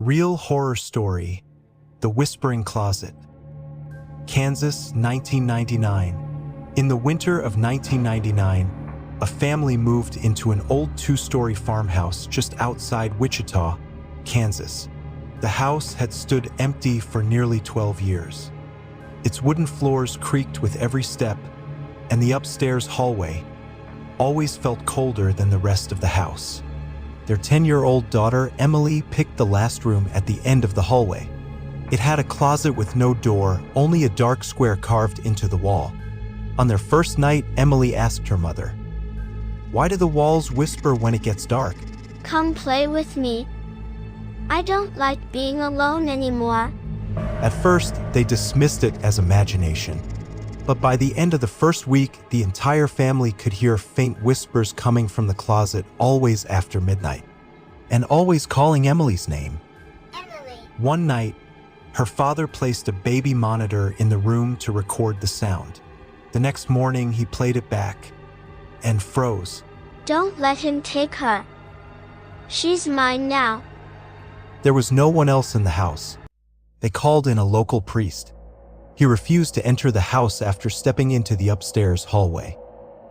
Real horror story, The Whispering Closet. Kansas, 1999. In the winter of 1999, a family moved into an old two-story farmhouse just outside Wichita, Kansas. The house had stood empty for nearly 12 years. Its wooden floors creaked with every step, and the upstairs hallway always felt colder than the rest of the house. Their 10-year-old daughter, Emily, picked the last room at the end of the hallway. It had a closet with no door, only a dark square carved into the wall. On their first night, Emily asked her mother, "Why do the walls whisper when it gets dark?" Come play with me. I don't like being alone anymore. At first, they dismissed it as imagination. But by the end of the first week, the entire family could hear faint whispers coming from the closet always after midnight, and always calling Emily's name. Emily. One night, her father placed a baby monitor in the room to record the sound. The next morning, he played it back and froze. Don't let him take her. She's mine now. There was no one else in the house. They called in a local priest. He refused to enter the house after stepping into the upstairs hallway.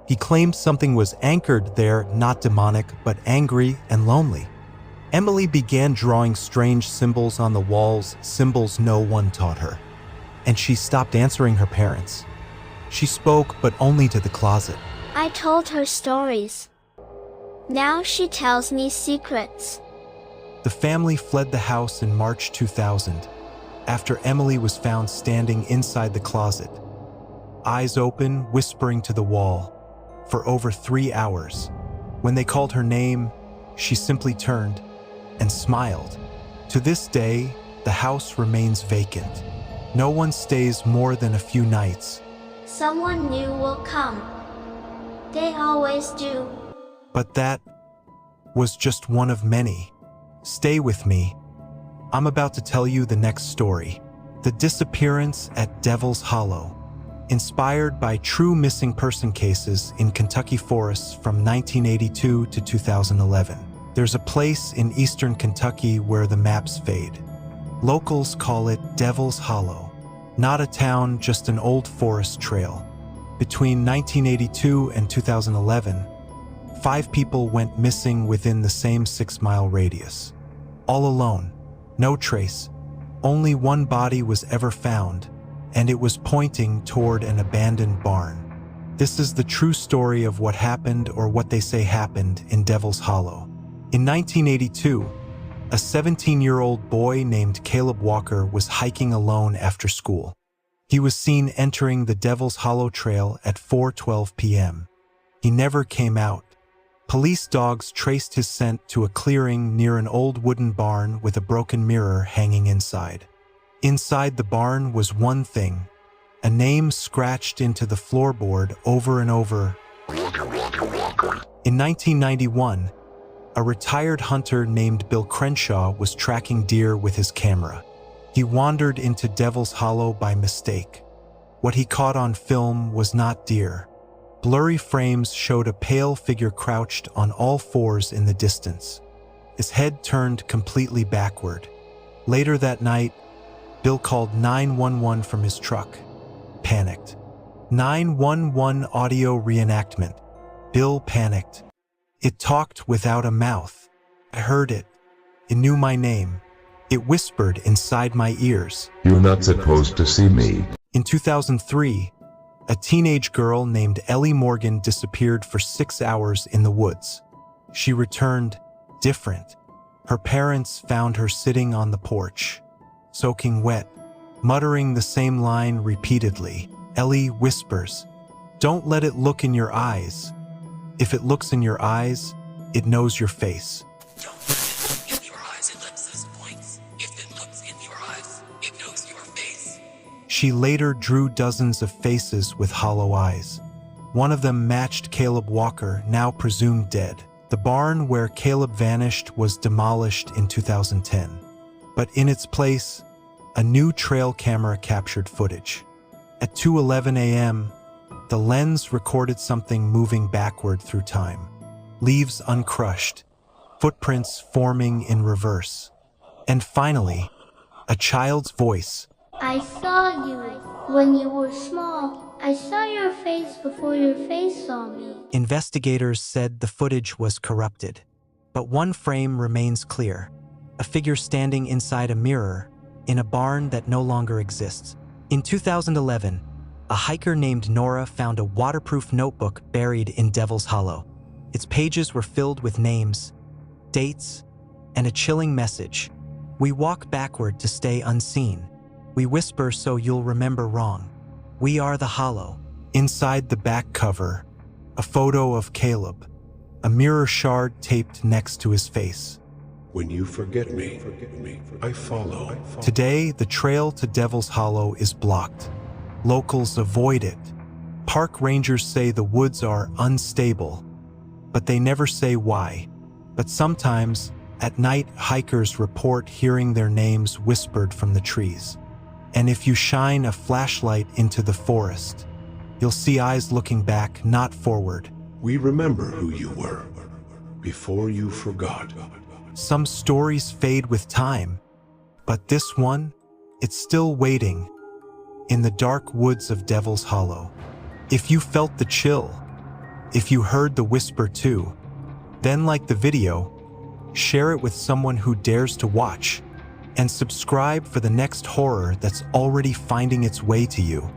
He claimed something was anchored there, not demonic, but angry and lonely. Emily began drawing strange symbols on the walls, symbols no one taught her. And she stopped answering her parents. She spoke, but only to the closet. I told her stories. Now she tells me secrets. The family fled the house in March 2000. After Emily was found standing inside the closet, eyes open, whispering to the wall, for over 3 hours. When they called her name, she simply turned and smiled. To this day, the house remains vacant. No one stays more than a few nights. Someone new will come. They always do. But that was just one of many. Stay with me. I'm about to tell you the next story, The Disappearance at Devil's Hollow. Inspired by true missing person cases in Kentucky forests from 1982 to 2011. There's a place in eastern Kentucky where the maps fade. Locals call it Devil's Hollow. Not a town, just an old forest trail. Between 1982 and 2011, 5 people went missing within the same 6-mile radius. All alone. No trace. Only one body was ever found, and it was pointing toward an abandoned barn. This is the true story of what happened, or what they say happened, in Devil's Hollow. In 1982, a 17-year-old boy named Caleb Walker was hiking alone after school. He was seen entering the Devil's Hollow Trail at 4:12 p.m. He never came out. Police dogs traced his scent to a clearing near an old wooden barn with a broken mirror hanging inside. Inside the barn was one thing, a name scratched into the floorboard over and over. In 1991, a retired hunter named Bill Crenshaw was tracking deer with his camera. He wandered into Devil's Hollow by mistake. What he caught on film was not deer. Blurry frames showed a pale figure crouched on all fours in the distance. His head turned completely backward. Later that night, Bill called 911 from his truck. Panicked. 911 audio reenactment. Bill panicked. It talked without a mouth. I heard it. It knew my name. It whispered inside my ears. "You're not supposed to see me." In 2003, a teenage girl named Ellie Morgan disappeared for 6 hours in the woods. She returned different. Her parents found her sitting on the porch, soaking wet, muttering the same line repeatedly. Ellie whispers, "Don't let it look in your eyes. If it looks in your eyes, it knows your face." Don't let it look in your eyes, ellipsis points. If it looks in your eyes, it knows your face. She later drew dozens of faces with hollow eyes. One of them matched Caleb Walker, now presumed dead. The barn where Caleb vanished was demolished in 2010. But in its place, a new trail camera captured footage. At 2:11 a.m., the lens recorded something moving backward through time. Leaves uncrushed, footprints forming in reverse. And finally, a child's voice. I saw you when you were small. I saw your face before your face saw me. Investigators said the footage was corrupted, but one frame remains clear. A figure standing inside a mirror in a barn that no longer exists. In 2011, a hiker named Nora found a waterproof notebook buried in Devil's Hollow. Its pages were filled with names, dates, and a chilling message. We walk backward to stay unseen. We whisper so you'll remember wrong. We are the Hollow. Inside the back cover, a photo of Caleb, a mirror shard taped next to his face. When you forget me, I follow. Today, the trail to Devil's Hollow is blocked. Locals avoid it. Park rangers say the woods are unstable, but they never say why. But sometimes, at night, hikers report hearing their names whispered from the trees. And if you shine a flashlight into the forest, you'll see eyes looking back, not forward. We remember who you were, before you forgot. Some stories fade with time, but this one, it's still waiting in the dark woods of Devil's Hollow. If you felt the chill, if you heard the whisper too, then like the video, share it with someone who dares to watch, and subscribe for the next horror that's already finding its way to you.